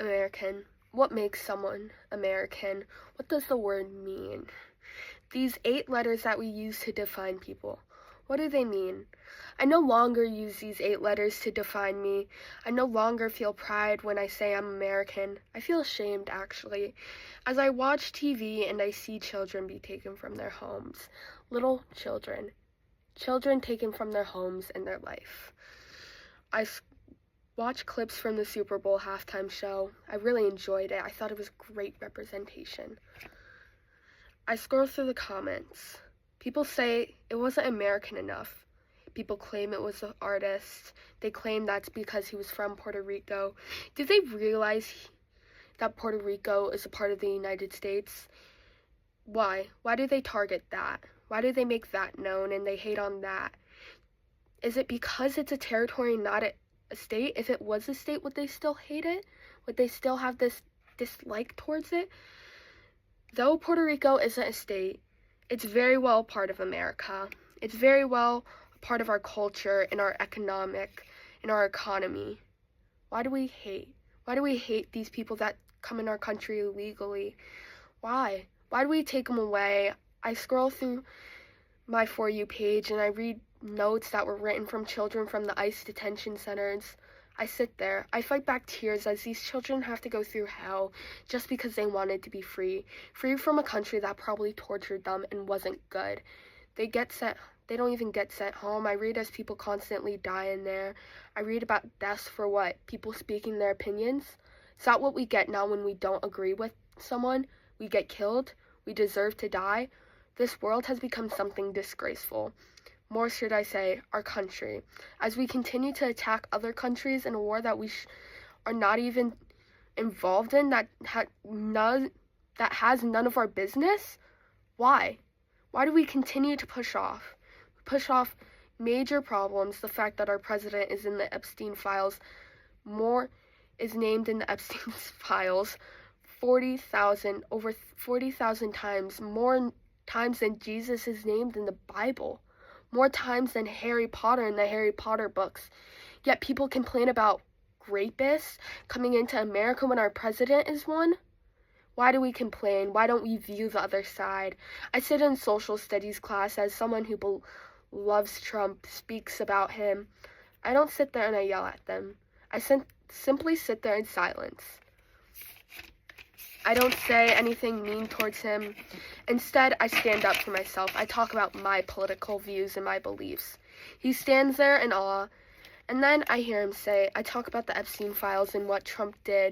American? What makes someone American? What does the word mean? These 8 letters that we use to define people. What do they mean? I no longer use these 8 letters to define me. I no longer feel pride when I say I'm American. I feel ashamed, actually, as I watch TV and I see children be taken from their homes. Little children. Children taken from their homes and their life. I watched clips from the Super Bowl halftime show. I really enjoyed it. I thought it was great representation. I scroll through the comments. People say it wasn't American enough. People claim it was the artist. They claim that's because he was from Puerto Rico. Do they realize that Puerto Rico is a part of the United States? Why? Why do they target that? Why do they make that known and they hate on that? Is it because it's a territory, not a state? If it was a state, would they still hate it? Would they still have this dislike towards it? Though Puerto Rico isn't a state, it's very well part of America. It's very well a part of our culture and our economy. Why do we hate? Why do we hate these people that come in our country illegally? Why? Why do we take them away? I scroll through my For You page and I read notes that were written from children from the ICE detention centers. I sit there. I fight back tears as these children have to go through hell just because they wanted to be free. Free from a country that probably tortured them and wasn't good. They don't even get sent home. I read as people constantly die in there. I read about deaths for what? People speaking their opinions? Is that what we get now when we don't agree with someone? We get killed? We deserve to die? This world has become something disgraceful. More should I say, our country. As we continue to attack other countries in a war that we are not even involved in, that has none of our business? Why? Why do we continue to push off major problems? The fact that our president is in the Epstein files, is named in the Epstein files over 40,000 times, more times than Jesus is named in the Bible. More times than Harry Potter in the Harry Potter books. Yet people complain about rapists coming into America when our president is one? Why do we complain? Why don't we view the other side? I sit in social studies class as someone who loves Trump, speaks about him. I don't sit there and I yell at them. I simply sit there in silence. I don't say anything mean towards him. Instead, I stand up for myself. I talk about my political views and my beliefs. He stands there in awe, and then I hear him say, I talk about the Epstein files and what Trump did.